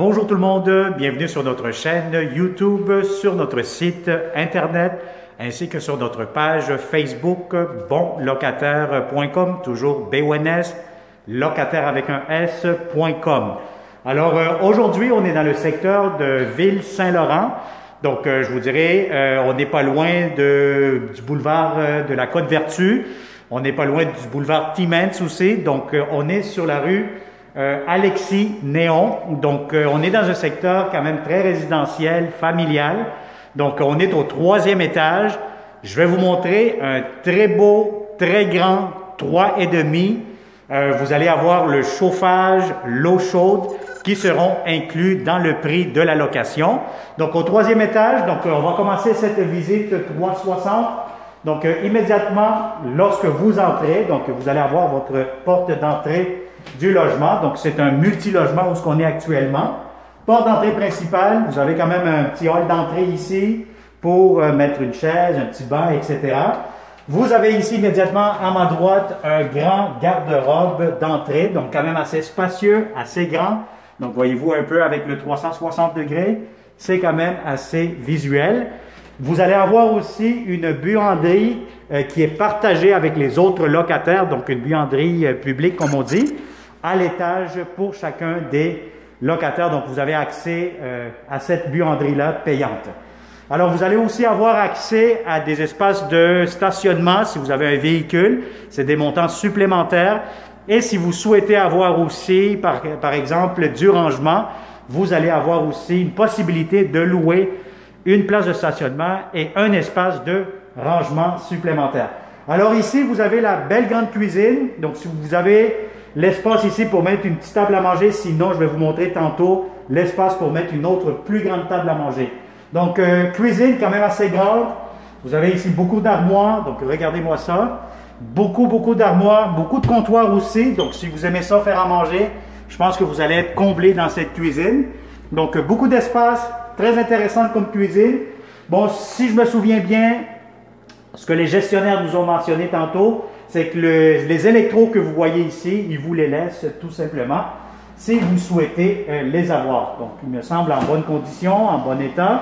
Bonjour tout le monde, bienvenue sur notre chaîne YouTube, sur notre site internet, ainsi que sur notre page Facebook bonlocataire.com, toujours BONS, locataire avec un S.com. Alors aujourd'hui, on est dans le secteur de Ville-Saint-Laurent. Donc je vous dirais, on n'est pas loin du boulevard de la Côte-Vertu. On n'est pas loin du boulevard Timmins aussi. Donc on est sur la rue Alexis Néon. Donc on est dans un secteur quand même très résidentiel, familial. Donc on est au 3e étage. Je vais vous montrer un très beau, très grand 3,5. Vous allez avoir le chauffage, l'eau chaude qui seront inclus dans le prix de la location. Donc au 3e étage, donc on va commencer cette visite 360. Donc immédiatement lorsque vous entrez, donc vous allez avoir votre porte d'entrée du logement. Donc c'est un multi-logement où ce qu'on est actuellement. Porte d'entrée principale, vous avez quand même un petit hall d'entrée ici pour mettre une chaise, un petit banc, etc. Vous avez ici immédiatement à ma droite un grand garde-robe d'entrée, donc quand même assez spacieux, assez grand. Donc voyez-vous un peu avec le 360 degrés, c'est quand même assez visuel. Vous allez avoir aussi une buanderie qui est partagée avec les autres locataires, donc une buanderie publique comme on dit, à l'étage pour chacun des locataires. Donc vous avez accès à cette buanderie-là payante. Alors vous allez aussi avoir accès à des espaces de stationnement si vous avez un véhicule, c'est des montants supplémentaires. Et si vous souhaitez avoir aussi, par exemple, du rangement, vous allez avoir aussi une possibilité de louer une place de stationnement et un espace de rangement supplémentaire. Alors ici, vous avez la belle grande cuisine. Donc, si vous avez l'espace ici pour mettre une petite table à manger, sinon, je vais vous montrer tantôt l'espace pour mettre une autre plus grande table à manger. Donc, cuisine quand même assez grande. Vous avez ici beaucoup d'armoires. Donc, regardez-moi ça. Beaucoup d'armoires, beaucoup de comptoirs aussi. Donc, si vous aimez ça, faire à manger, je pense que vous allez être comblé dans cette cuisine. Donc, beaucoup d'espace. Très intéressante comme cuisine. Bon, si je me souviens bien, ce que les gestionnaires nous ont mentionné tantôt, c'est que les électros que vous voyez ici, ils vous les laissent tout simplement si vous souhaitez les avoir. Donc, il me semble en bonne condition, en bon état.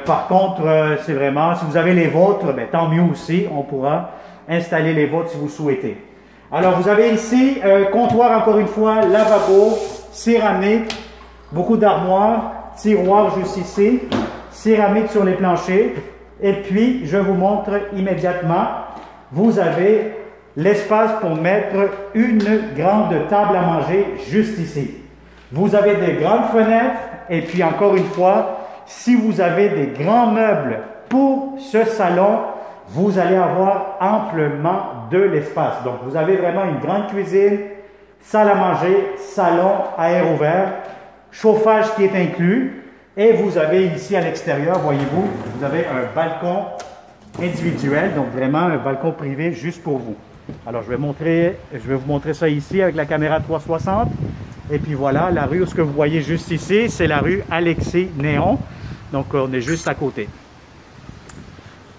Par contre, c'est vraiment, si vous avez les vôtres, ben, tant mieux aussi, on pourra installer les vôtres si vous souhaitez. Alors, vous avez ici comptoir encore une fois, lavabo, céramique, beaucoup d'armoires, tiroir juste ici, céramique sur les planchers. Et puis, je vous montre immédiatement, vous avez l'espace pour mettre une grande table à manger juste ici. Vous avez des grandes fenêtres et puis encore une fois, si vous avez des grands meubles pour ce salon, vous allez avoir amplement de l'espace. Donc, vous avez vraiment une grande cuisine, salle à manger, salon à air ouvert, chauffage qui est inclus. Et vous avez ici à l'extérieur, voyez-vous, vous avez un balcon individuel, donc vraiment un balcon privé juste pour vous. Alors, je vais vous montrer ça ici avec la caméra 360. Et puis voilà, la rue, ce que vous voyez juste ici, c'est la rue Alexis Néon. Donc, on est juste à côté.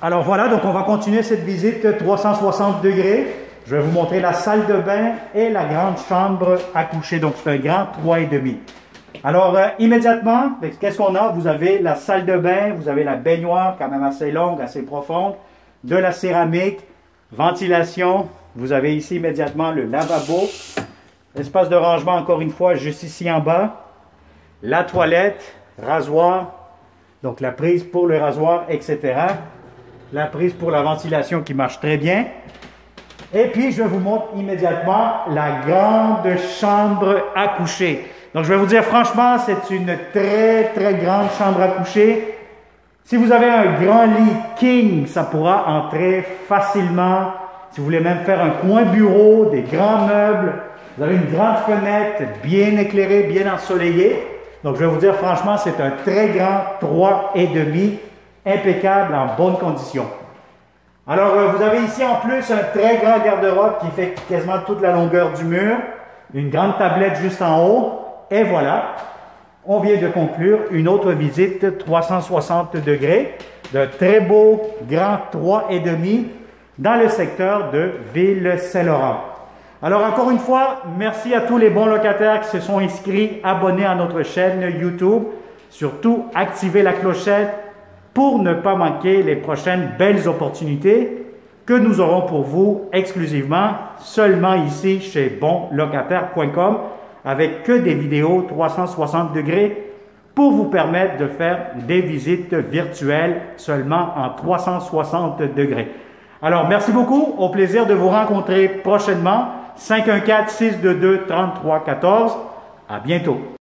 Alors voilà, donc on va continuer cette visite 360 degrés. Je vais vous montrer la salle de bain et la grande chambre à coucher. Donc, c'est un grand 3,5. Alors, immédiatement, qu'est-ce qu'on a? Vous avez la salle de bain, vous avez la baignoire quand même assez longue, assez profonde, de la céramique, ventilation. Vous avez ici immédiatement le lavabo, espace de rangement encore une fois juste ici en bas, la toilette, rasoir, donc la prise pour le rasoir, etc. La prise pour la ventilation qui marche très bien. Et puis, je vous montre immédiatement la grande chambre à coucher. Donc, je vais vous dire franchement, c'est une très grande chambre à coucher. Si vous avez un grand lit king, ça pourra entrer facilement. Si vous voulez même faire un coin bureau, des grands meubles, vous avez une grande fenêtre bien éclairée, bien ensoleillée. Donc, je vais vous dire franchement, c'est un très grand 3,5, impeccable, en bonne condition. Alors, vous avez ici en plus un très grand garde-robe qui fait quasiment toute la longueur du mur. Une grande tablette juste en haut. Et voilà, on vient de conclure une autre visite 360 degrés d'un très beau grand 3,5 dans le secteur de Ville-Saint-Laurent. Alors encore une fois, merci à tous les bons locataires qui se sont inscrits, abonnés à notre chaîne YouTube. Surtout, activez la clochette pour ne pas manquer les prochaines belles opportunités que nous aurons pour vous exclusivement seulement ici chez bonlocataire.com avec que des vidéos 360 degrés pour vous permettre de faire des visites virtuelles seulement en 360 degrés. Alors, merci beaucoup. Au plaisir de vous rencontrer prochainement. 514-622-3314. À bientôt.